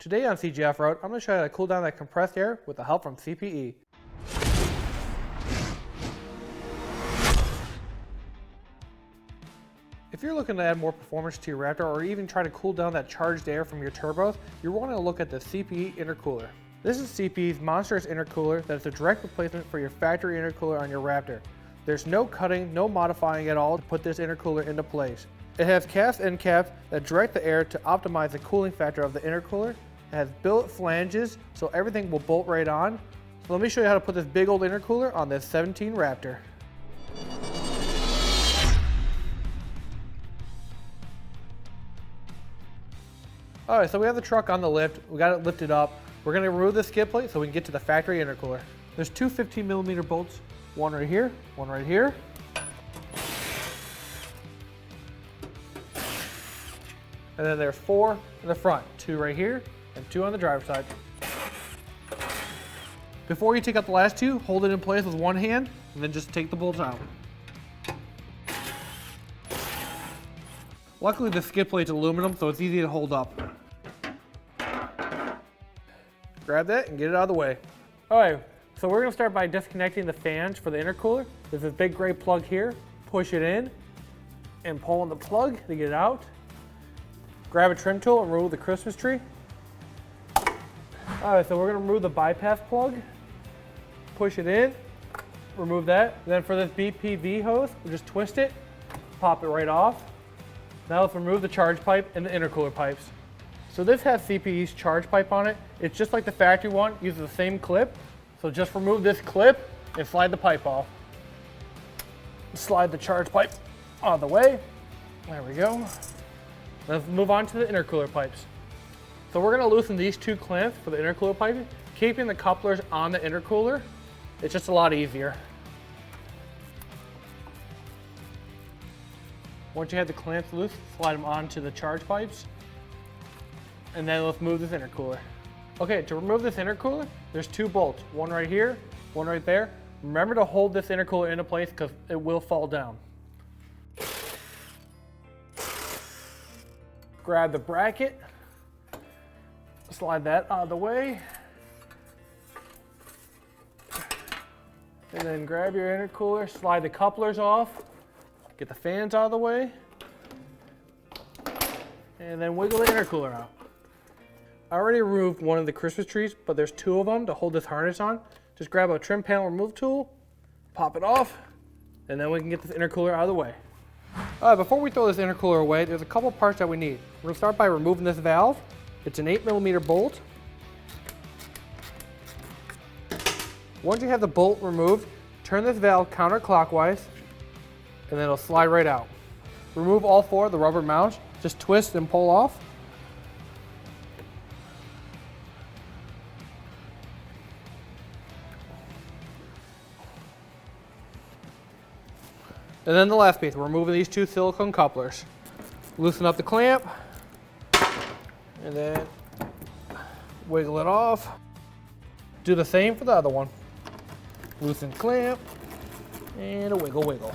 Today on CG Off-Road, I'm going to show you how to cool down that compressed air with the help from CPE. If you're looking to add more performance to your Raptor or even try to cool down that charged air from your turbos, you're wanting to look at the CPE intercooler. This is CPE's monstrous intercooler that is a direct replacement for your factory intercooler on your Raptor. There's no cutting, no modifying at all to put this intercooler into place. It has cast end caps that direct the air to optimize the cooling factor of the intercooler. It has billet flanges, so everything will bolt right on. So let me show you how to put this big old intercooler on this 17 Raptor. Alright, so we have the truck on the lift. We got it lifted up. We're going to remove the skid plate so we can get to the factory intercooler. There's two 15mm bolts, one right here, one right here. And then there's four in the front, two right here and two on the driver's side. Before you take out the last two, hold it in place with one hand and then just take the bolts out. Luckily the skid plate's aluminum, so it's easy to hold up. Grab that and get it out of the way. Alright, so we're going to start by disconnecting the fans for the intercooler. There's this big gray plug here. Push it in and pull on the plug to get it out. Grab a trim tool and remove the Christmas tree. Alright, so we're going to remove the bypass plug. Push it in, remove that. And then for this BPV hose, we'll just twist it, pop it right off. Now let's remove the charge pipe and the intercooler pipes. So this has CPE's charge pipe on it. It's just like the factory one, uses the same clip. So just remove this clip and slide the pipe off. Slide the charge pipe out of the way. There we go. Let's move on to the intercooler pipes. So we're going to loosen these two clamps for the intercooler pipe, keeping the couplers on the intercooler. It's just a lot easier. Once you have the clamps loose, slide them onto the charge pipes. And then let's move this intercooler. Okay, to remove this intercooler, there's two bolts, one right here, one right there. Remember to hold this intercooler into place because it will fall down. Grab the bracket, slide that out of the way. And then grab your intercooler, slide the couplers off, get the fans out of the way, and then wiggle the intercooler out. I already removed one of the Christmas trees, but there's two of them to hold this harness on. Just grab a trim panel remove tool, pop it off, and then we can get this intercooler out of the way. Before we throw this intercooler away, there's a couple parts that we need. We're going to start by removing this valve. It's an 8mm bolt. Once you have the bolt removed, turn this valve counterclockwise, and then it'll slide right out. Remove all four of the rubber mounts. Just twist and pull off. And then the last piece, we're removing these two silicone couplers. Loosen up the clamp, and then wiggle it off. Do the same for the other one. Loosen clamp, and a wiggle wiggle.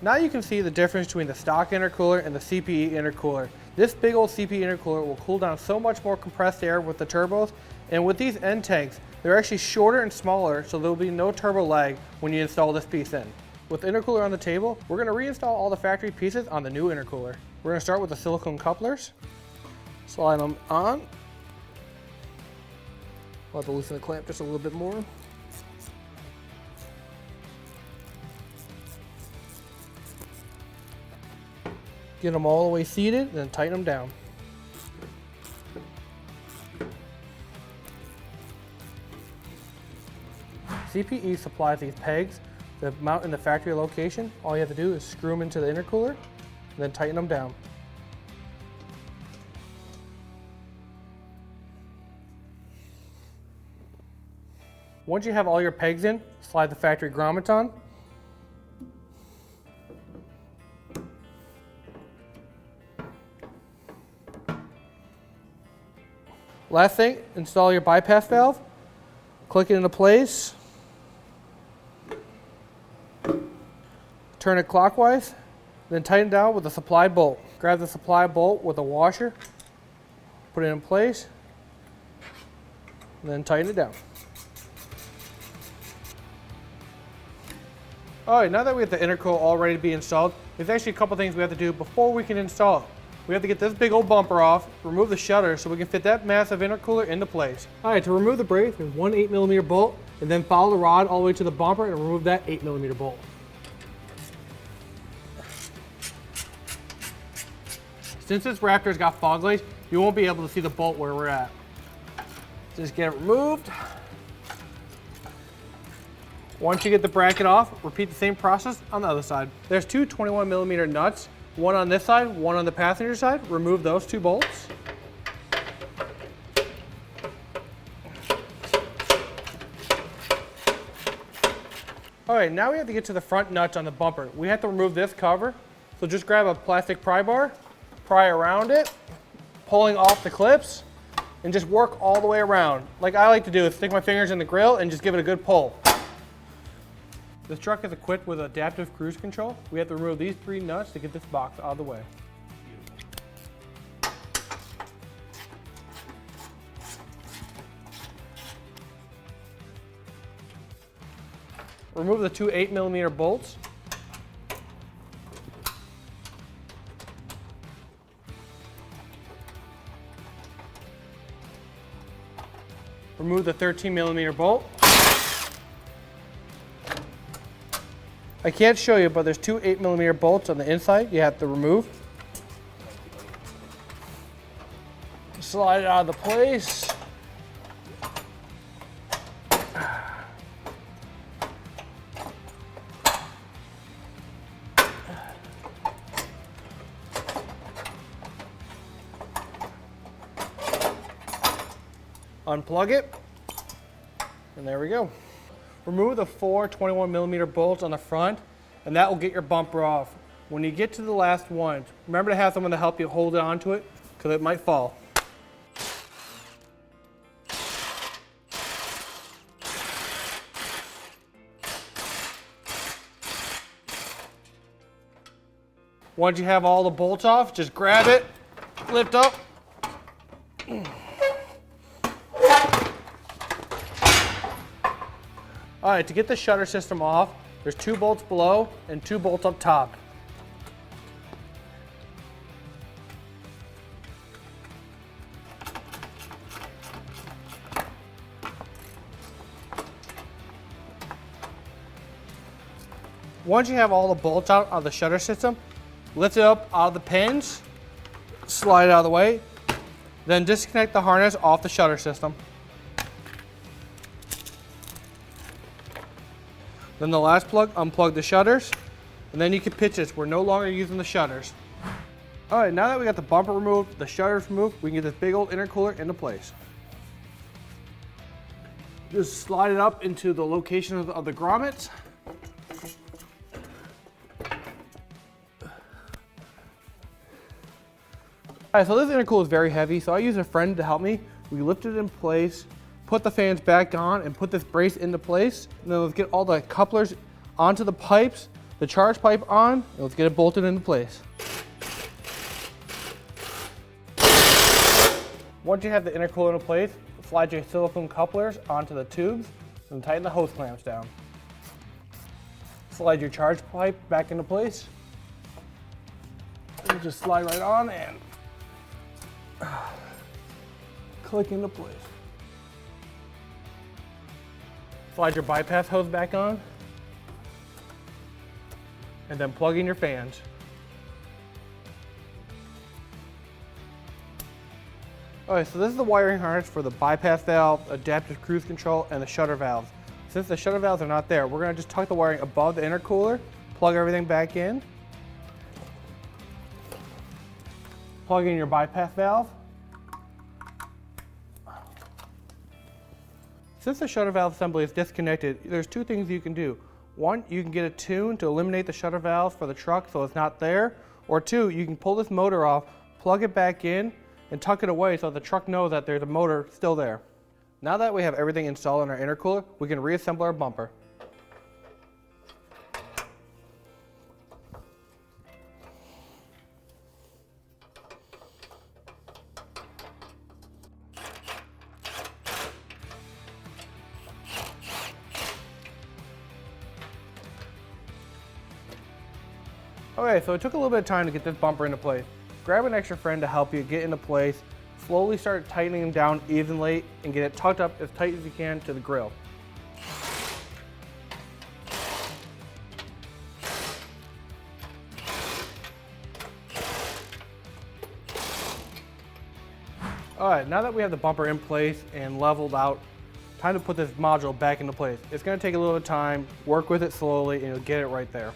Now you can see the difference between the stock intercooler and the CPE intercooler. This big old CPE intercooler will cool down so much more compressed air with the turbos, and with these end tanks, they're actually shorter and smaller, so there will be no turbo lag when you install this piece in. With the intercooler on the table, we're going to reinstall all the factory pieces on the new intercooler. We're going to start with the silicone couplers. Slide them on. We'll have to loosen the clamp just a little bit more. Get them all the way seated and then tighten them down. CPE supplies these pegs that mount in the factory location. All you have to do is screw them into the intercooler and then tighten them down. Once you have all your pegs in, slide the factory grommets on. Last thing, install your bypass valve. Click it into place. Turn it clockwise, then tighten down with a supply bolt. Grab the supply bolt with a washer, put it in place, and then tighten it down. All right, now that we have the intercooler all ready to be installed, there's actually a couple things we have to do before we can install it. We have to get this big old bumper off, remove the shutter so we can fit that massive intercooler into place. All right, to remove the brace, there's one 8mm bolt, and then follow the rod all the way to the bumper and remove that 8mm bolt. Since this Raptor's got fog lights, you won't be able to see the bolt where we're at. Just get it removed. Once you get the bracket off, repeat the same process on the other side. There's two 21mm nuts, one on this side, one on the passenger side. Remove those two bolts. All right, now we have to get to the front nuts on the bumper. We have to remove this cover. So just grab a plastic pry bar, pry around it, pulling off the clips, and just work all the way around. Like I like to do is stick my fingers in the grill and just give it a good pull. This truck is equipped with adaptive cruise control. We have to remove these three nuts to get this box out of the way. Remove the two 8mm bolts. Remove the 13mm bolt. I can't show you, but there's two 8mm bolts on the inside you have to remove. Slide it out of the place. Unplug it, and there we go. Remove the four 21mm bolts on the front, and that will get your bumper off. When you get to the last one, remember to have someone to help you hold on to it, because it might fall. Once you have all the bolts off, just grab it, lift up. All right, to get the shutter system off, there's two bolts below and two bolts up top. Once you have all the bolts out of the shutter system, lift it up out of the pins, slide it out of the way, then disconnect the harness off the shutter system. Then the last plug, unplug the shutters, and then you can pitch this. We're no longer using the shutters. All right, now that we got the bumper removed, the shutters removed, we can get this big old intercooler into place. Just slide it up into the location of the grommets. All right, so this intercooler is very heavy, so I use a friend to help me. We lift it in place, put the fans back on, and put this brace into place. And then let's get all the couplers onto the pipes, the charge pipe on, and let's get it bolted into place. Once you have the intercooler in place, slide your silicone couplers onto the tubes and tighten the hose clamps down. Slide your charge pipe back into place. And just slide right on and click into place. Slide your bypass hose back on, and then plug in your fans. All right, so this is the wiring harness for the bypass valve, adaptive cruise control, and the shutter valves. Since the shutter valves are not there, we're gonna just tuck the wiring above the intercooler, plug everything back in, plug in your bypass valve. Since the shutter valve assembly is disconnected, there's two things you can do. One, you can get a tune to eliminate the shutter valve for the truck so it's not there. Or two, you can pull this motor off, plug it back in, and tuck it away so the truck knows that there's a motor still there. Now that we have everything installed in our intercooler, we can reassemble our bumper. Okay, so it took a little bit of time to get this bumper into place. Grab an extra friend to help you get into place. Slowly start tightening them down evenly and get it tucked up as tight as you can to the grill. All right, now that we have the bumper in place and leveled out, time to put this module back into place. It's gonna take a little bit of time, work with it slowly, and you'll get it right there.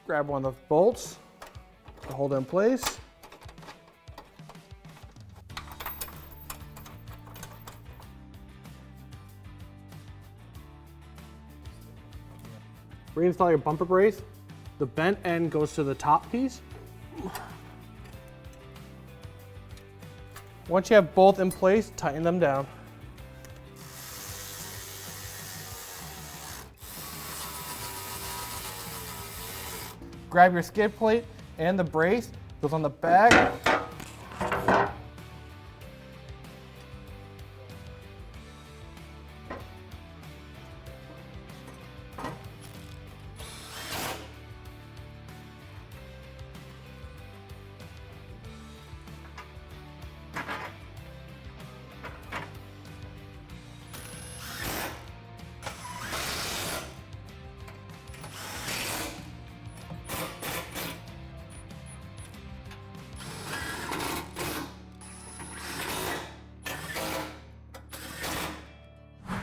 Grab one of the bolts to hold it in place. Reinstall your bumper brace. The bent end goes to the top piece. Once you have both in place, tighten them down. Grab your skid plate and the brace, goes on the back.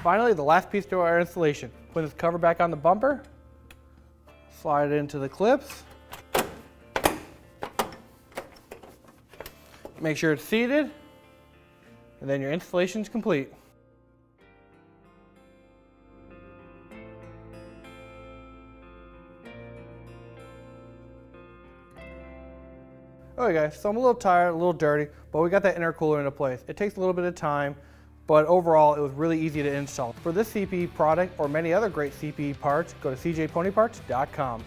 Finally, the last piece to our installation. Put this cover back on the bumper, slide it into the clips. Make sure it's seated, and then your installation is complete. Okay guys, so I'm a little tired, a little dirty, but we got that intercooler into place. It takes a little bit of time, but overall it was really easy to install. For this CPE product or many other great CPE parts, go to cjponyparts.com.